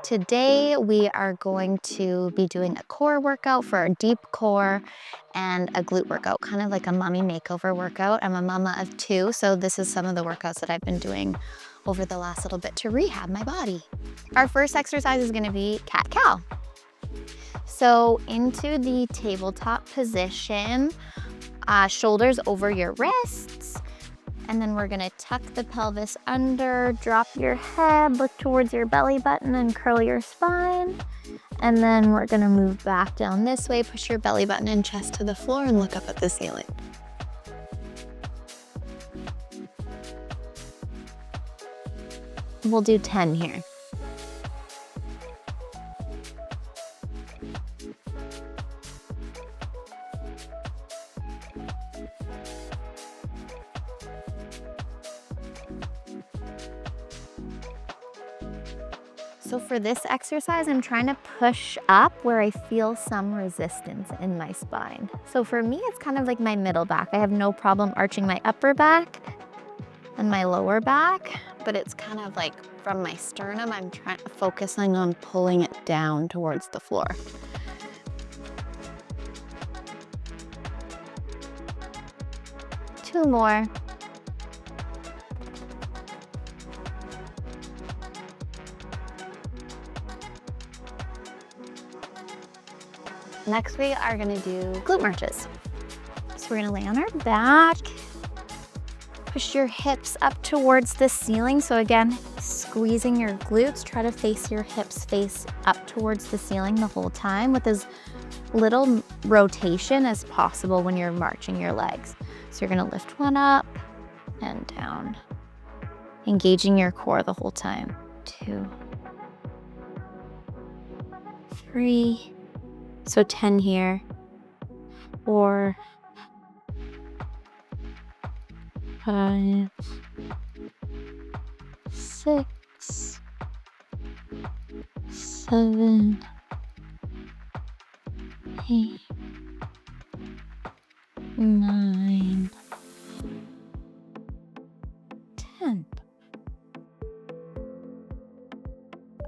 Today we are going to be doing a core workout for a deep core and a glute workout, kind of like a mommy makeover workout. I'm a mama of two, so this is some of the workouts that I've been doing over the last little bit to rehab my body. Our first exercise is gonna be cat-cow. So into the tabletop position, shoulders over your wrists, and then we're gonna tuck the pelvis under, drop your head, look towards your belly button and curl your spine. And then we're gonna move back down this way, push your belly button and chest to the floor and look up at the ceiling. We'll do 10 here. So for this exercise, I'm trying to push up where I feel some resistance in my spine. So for me, it's kind of like my middle back. I have no problem arching my upper back and my lower back, but it's kind of like from my sternum, I'm focusing on pulling it down towards the floor. Two more. Next, we are gonna do glute marches. So we're gonna lay on our back, push your hips up towards the ceiling. So again, squeezing your glutes, try to face your hips face up towards the ceiling the whole time with as little rotation as possible when you're marching your legs. So you're gonna lift one up and down, engaging your core the whole time. 2, 3, so 10 here, 4, 5, 6, 7, 8, 9, 10.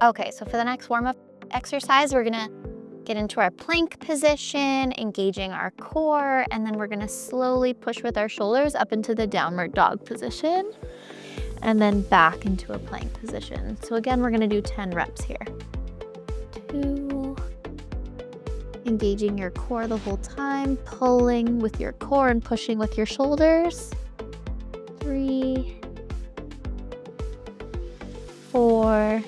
Okay, so for the next warm-up exercise, we're gonna get into our plank position, engaging our core, and then we're gonna slowly push with our shoulders up into the downward dog position, and then back into a plank position. So again, we're gonna do 10 reps here. 2, engaging your core the whole time, pulling with your core and pushing with your shoulders. 3, 4,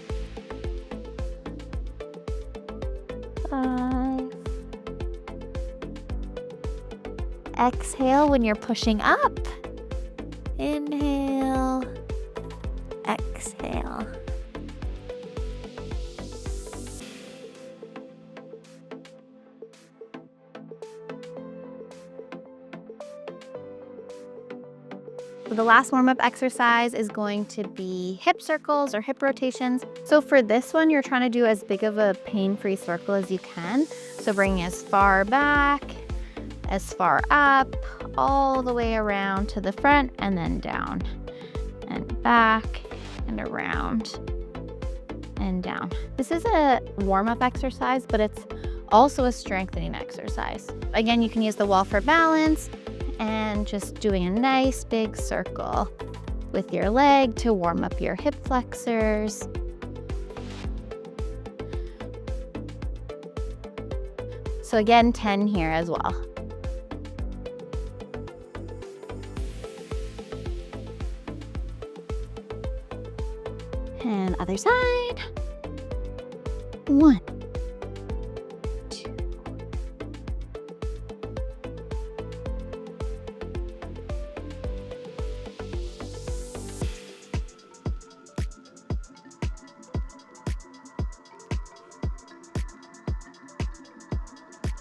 5. Exhale when you're pushing up. Inhale, exhale. So the last warm-up exercise is going to be hip circles or hip rotations. So for this one, you're trying to do as big of a pain-free circle as you can. So bringing as far back, as far up, all the way around to the front and then down and back and around and down. This is a warm-up exercise, but it's also a strengthening exercise. Again, you can use the wall for balance and just doing a nice big circle with your leg to warm up your hip flexors. So again, 10 here as well. And other side. 1, 2.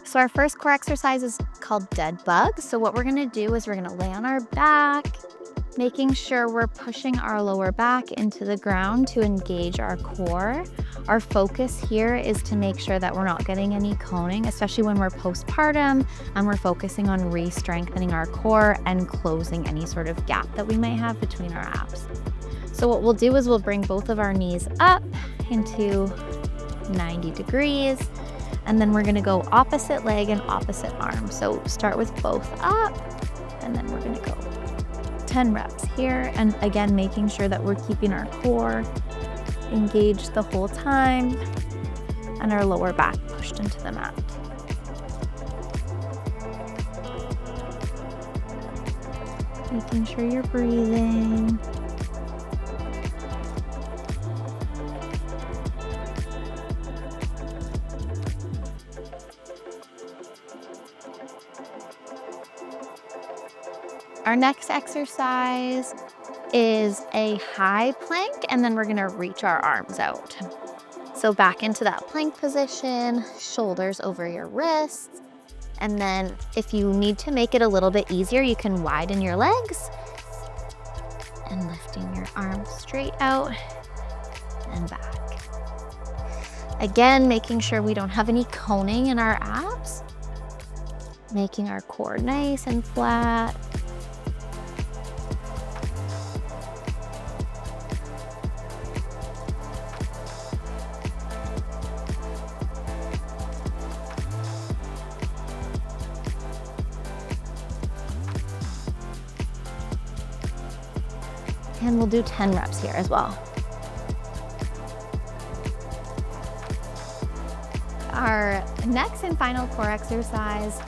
So our first core exercise is called dead bug. So what we're gonna do is we're gonna lay on our back, making sure we're pushing our lower back into the ground to engage our core. Our focus here is to make sure that we're not getting any coning, especially when we're postpartum and we're focusing on re-strengthening our core and closing any sort of gap that we may have between our abs. So what we'll do is we'll bring both of our knees up into 90 degrees. And then we're gonna go opposite leg and opposite arm. So start with both up, and then we're gonna go 10 reps here. And again, making sure that we're keeping our core engaged the whole time and our lower back pushed into the mat. Making sure you're breathing. Our next exercise is a high plank, and then we're gonna reach our arms out. So back into that plank position, shoulders over your wrists. And then if you need to make it a little bit easier, you can widen your legs and lifting your arms straight out and back. Again, making sure we don't have any coning in our abs, making our core nice and flat. And we'll do 10 reps here as well. Our next and final core exercise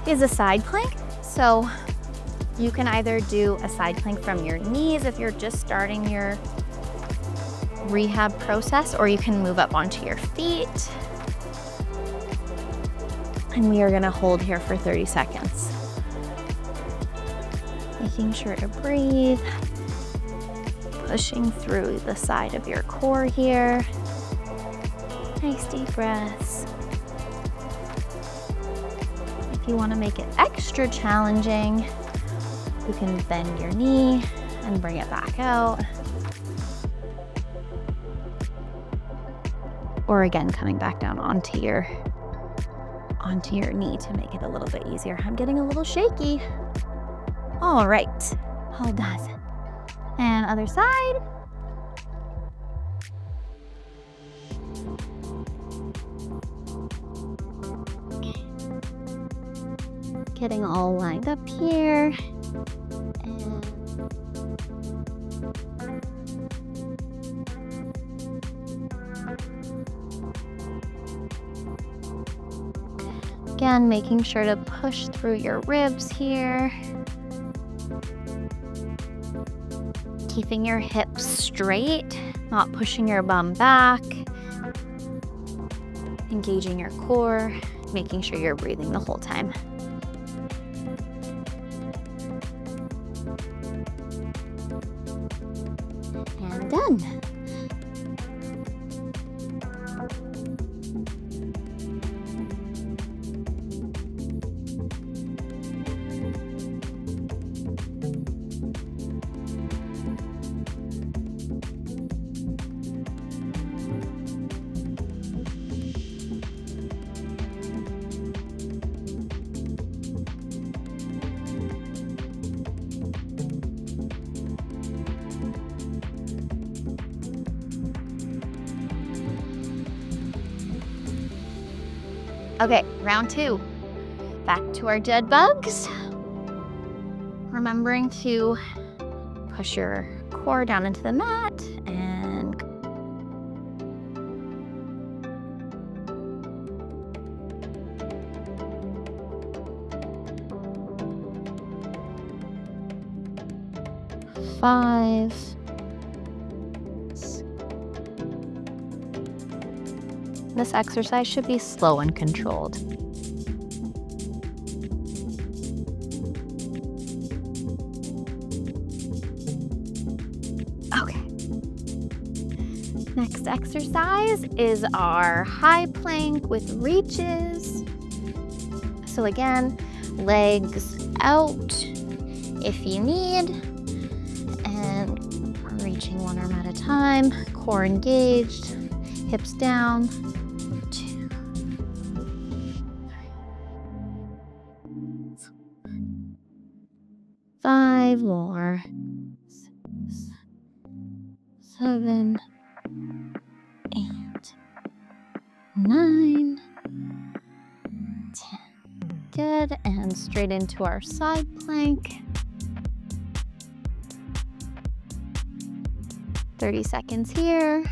is a side plank. So you can either do a side plank from your knees if you're just starting your rehab process, or you can move up onto your feet. And we are gonna hold here for 30 seconds. Making sure to breathe, pushing through the side of your core here. Nice deep breaths. If you want to make it extra challenging, you can bend your knee and bring it back out. Or again, coming back down onto your knee to make it a little bit easier. I'm getting a little shaky. All right, all done. And other side. Getting all lined up here. And again, making sure to push through your ribs here. Keeping your hips straight, not pushing your bum back. Engaging your core, making sure you're breathing the whole time. And done. Okay, round 2. Back to our dead bugs. Remembering to push your core down into the mat and five. This exercise should be slow and controlled. Okay. Next exercise is our high plank with reaches. So again, legs out if you need, and reaching one arm at a time, core engaged, hips down. 2, 5 more. 6, 7, 8, 9, 10. Good, and straight into our side plank. 30 seconds here.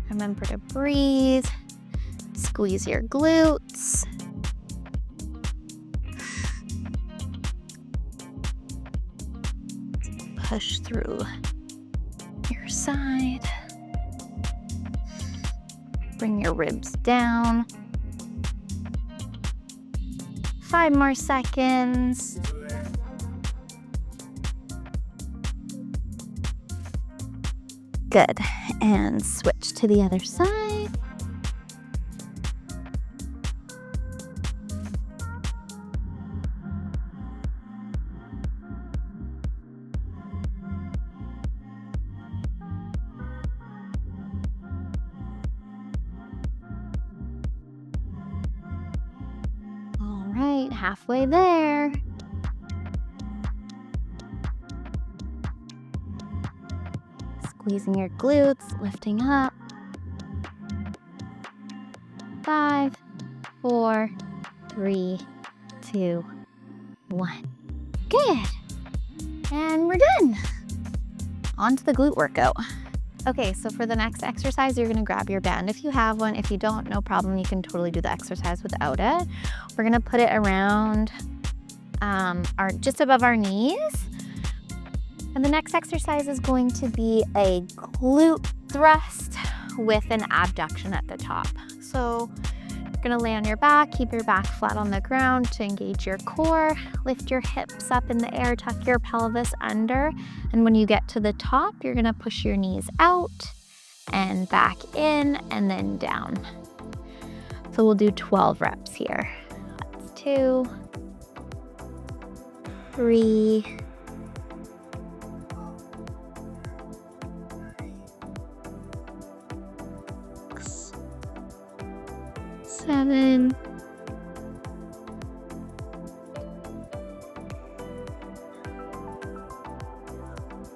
Remember to breathe. Squeeze your glutes. Push through your side. Bring your ribs down. 5 more seconds. Good, and switch to the other side. All right, halfway there. Squeezing your glutes, lifting up. 5, 4, 3, 2, 1. Good. And we're done. On to the glute workout. Okay, so for the next exercise, you're gonna grab your band if you have one. If you don't, no problem. You can totally do the exercise without it. We're gonna put it around just above our knees. And the next exercise is going to be a glute thrust with an abduction at the top. So you're gonna lay on your back, keep your back flat on the ground to engage your core, lift your hips up in the air, tuck your pelvis under, and when you get to the top, you're gonna push your knees out and back in and then down. So we'll do 12 reps here. That's 2, 3, 7, 8.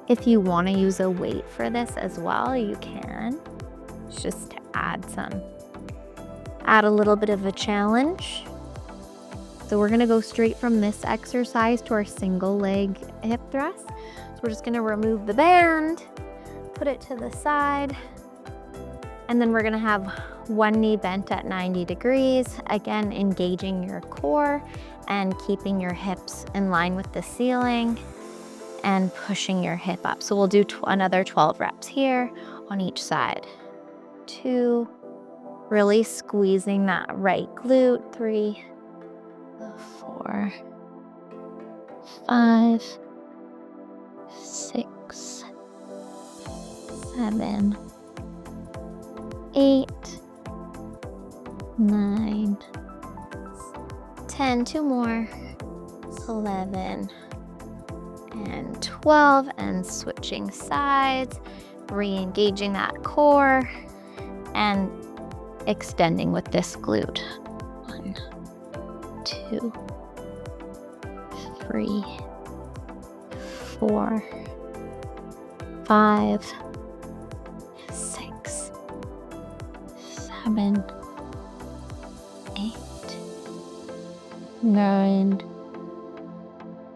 If you want to use a weight for this as well, you can. It's just to add a little bit of a challenge. So we're going to go straight from this exercise to our single leg hip thrust. So we're just going to remove the band, put it to the side, and then we're going to have one knee bent at 90 degrees, again engaging your core and keeping your hips in line with the ceiling and pushing your hip up. So we'll do another 12 reps here on each side. 2, really squeezing that right glute. 3, 4, 5, 6, 7, 8, 9, 10, 2 more, 11, and 12, and switching sides, re-engaging that core, and extending with this glute. 1, 2, 3, 4, 5, 6, 7, 8, 9,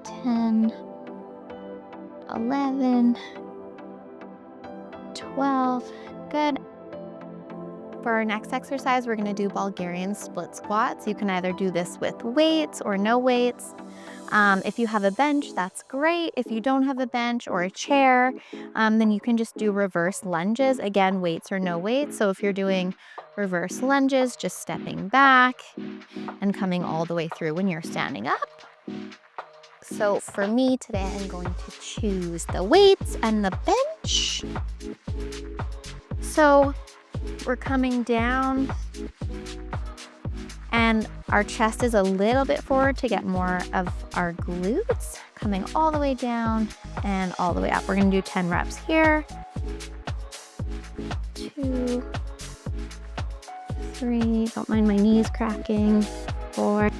10, 11, 12. Good. For our next exercise, we're going to do Bulgarian split squats. You can either do this with weights or no weights. If you have a bench, that's great. If you don't have a bench or a chair, then you can just do reverse lunges. Again, weights or no weights. So if you're doing reverse lunges, just stepping back and coming all the way through when you're standing up. So for me today, I'm going to choose the weights and the bench. So we're coming down and our chest is a little bit forward to get more of our glutes, coming all the way down and all the way up. We're gonna do 10 reps here. 2, 3, don't mind my knees cracking. 4,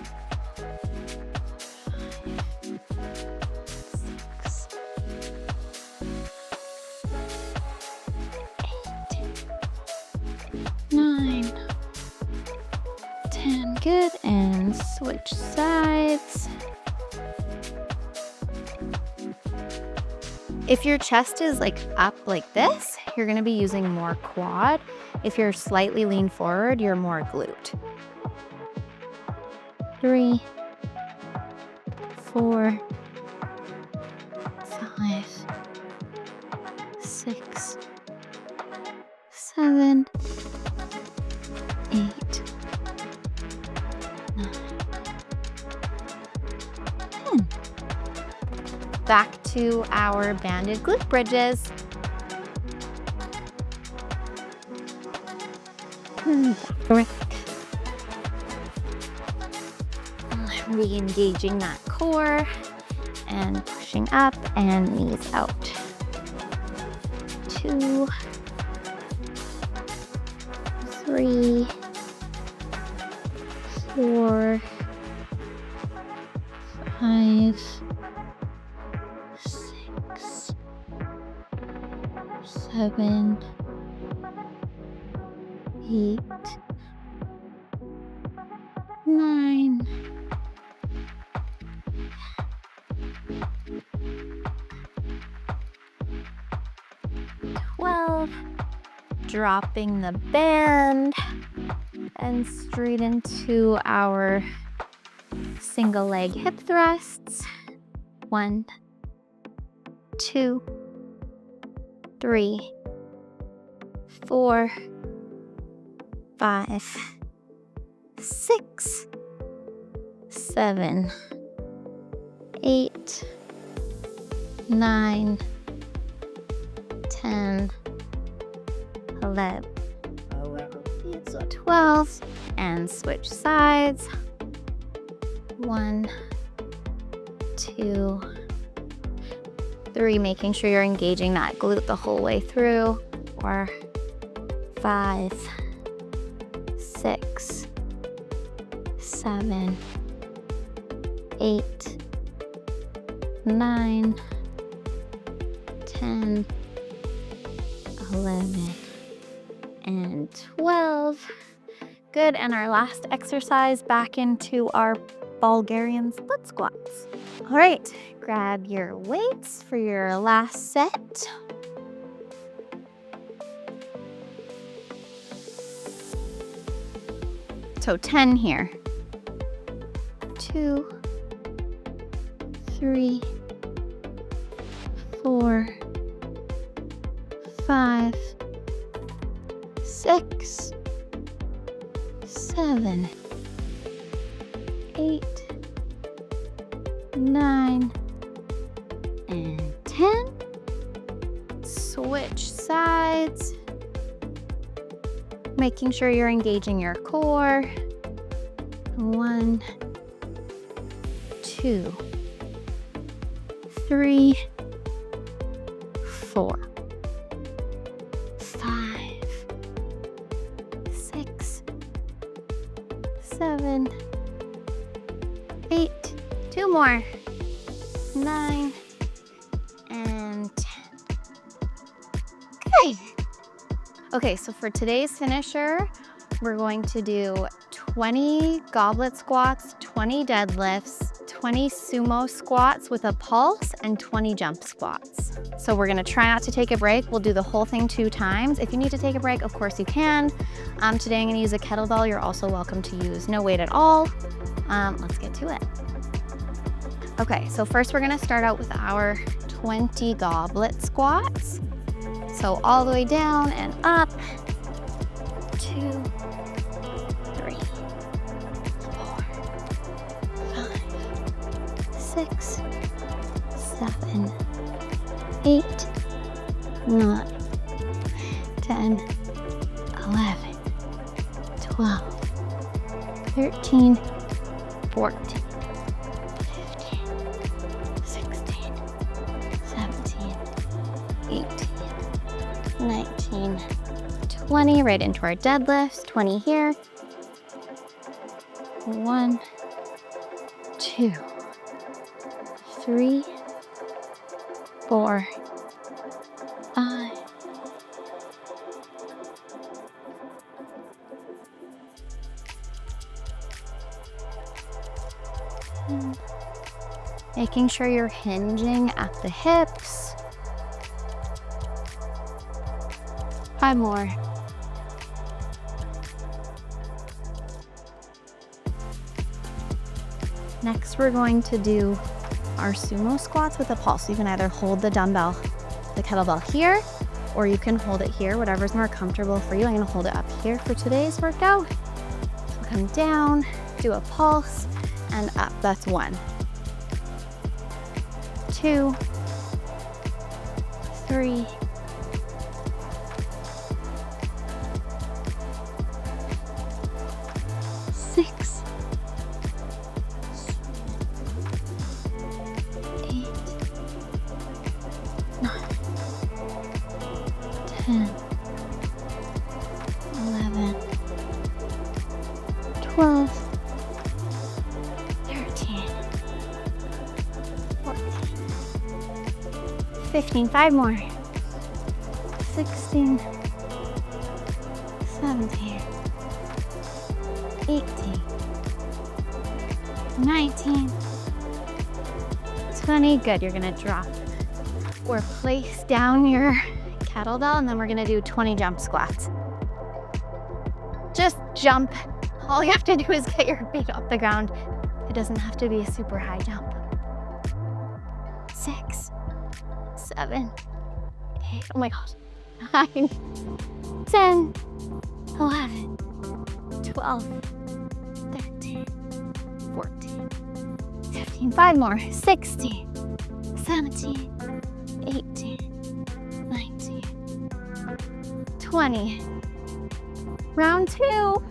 6, 8, Good, and switch sides. If your chest is like up like this, you're gonna be using more quad. If you're slightly lean forward, you're more glute. 3, 4, 5, 6, 7, 8, 9, 10. Back to our banded glute bridges. Back. Re-engaging that core and pushing up and knees out. 2, 3, 4, 5, 6, 7, 8, 9, 12. Dropping the band and straight into our single leg hip thrusts. 1, 2, 3, 4, 5, 6, 7, 8, 9, 10, 11, 12, and switch sides. 1, 2, 3, making sure you're engaging that glute the whole way through. 4, 5, 6, 7, 8, 9, 10, 11, and 12. Good, and our last exercise, back into our Bulgarian split squats. All right, grab your weights for your last set. So 10 here. 2, 3, 4, 5, 6, 7, 8, 9, and 10. Switch sides, making sure you're engaging your core. 1, 2, 3, 4, 5, 6, 7, 8, 2 more, 9, and 10. Good. Okay, so for today's finisher, we're going to do 20 goblet squats, 20 deadlifts, 20 sumo squats with a pulse, and 20 jump squats. So we're gonna try not to take a break. We'll do the whole thing 2 times. If you need to take a break, of course you can. Today I'm gonna use a kettlebell. You're also welcome to use no weight at all. Let's get to it. Okay, so first we're gonna start out with our 20 goblet squats. So all the way down and up. 2, 3, 4, 5, 6, 7, 8, 9, 10, 11, 12, 13, 14, 15, 16, 17, 18, 19, 20, right into our deadlifts. 20 here. 1, 2, 3, 4, 5, 6, Making sure you're hinging at the hips. 5 more. Next, we're going to do our sumo squats with a pulse. You can either hold the dumbbell, the kettlebell here, or you can hold it here, whatever's more comfortable for you. I'm gonna hold it up here for today's workout. So come down, do a pulse, and up. That's 1, 2, 3, 6, 8, 9, 10, 11, 12, 13, 14, 15, 5 more, 16, 17, 18, 19, 20. Good, you're gonna drop or place down your kettlebell, and then we're gonna do 20 jump squats. Just jump. All you have to do is get your feet off the ground. It doesn't have to be a super high jump. 6, 7, 8, oh my gosh, 9, 10, 11, 12, 13, 14, 15, 5 more, 16, 17, 18, 19, 20. Round 2.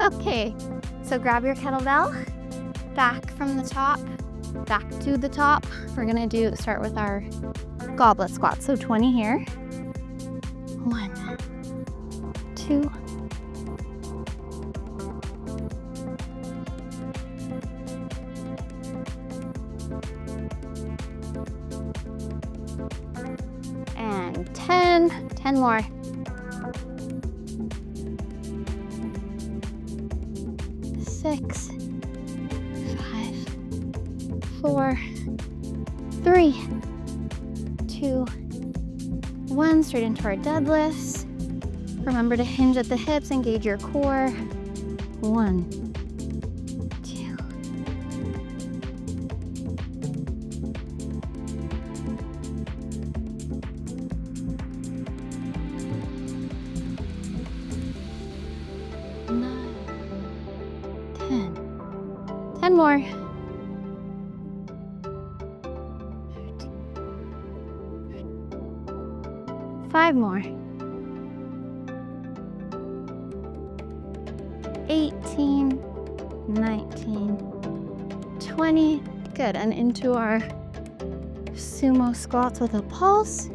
Okay, so grab your kettlebell, back from the top, back to the top. We're gonna start with our goblet squat. So 20 here. 1, 2, 10 more. 6, 5, 4, 3, 2, 1. Straight into our deadlifts. Remember to hinge at the hips, engage your core. 1, 2, 10 more. 5 more. 18, 19, 20. Good, and into our sumo squats with a pulse.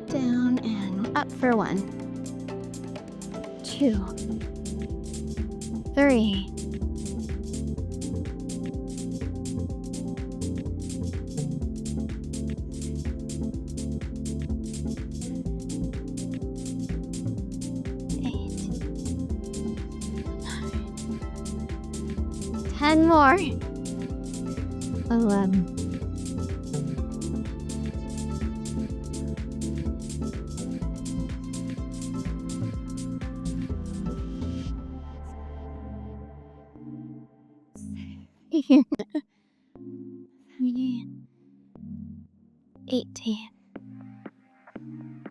Down and up for 1, 2, 3, 10 more. 11. 18.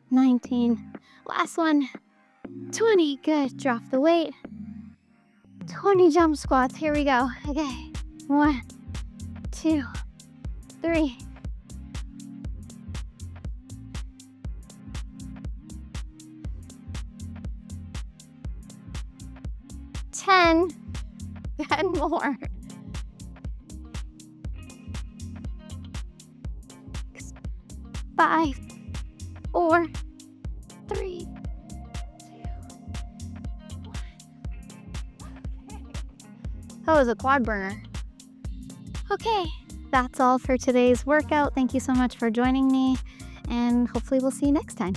19. Last one. 20. Good. Drop the weight. 20 jump squats. Here we go. Okay. 1, 2, 3. 10. 10 more. 5, 4, 3, 2, 1. That was a quad burner. Okay, that's all for today's workout. Thank you so much for joining me, and hopefully we'll see you next time.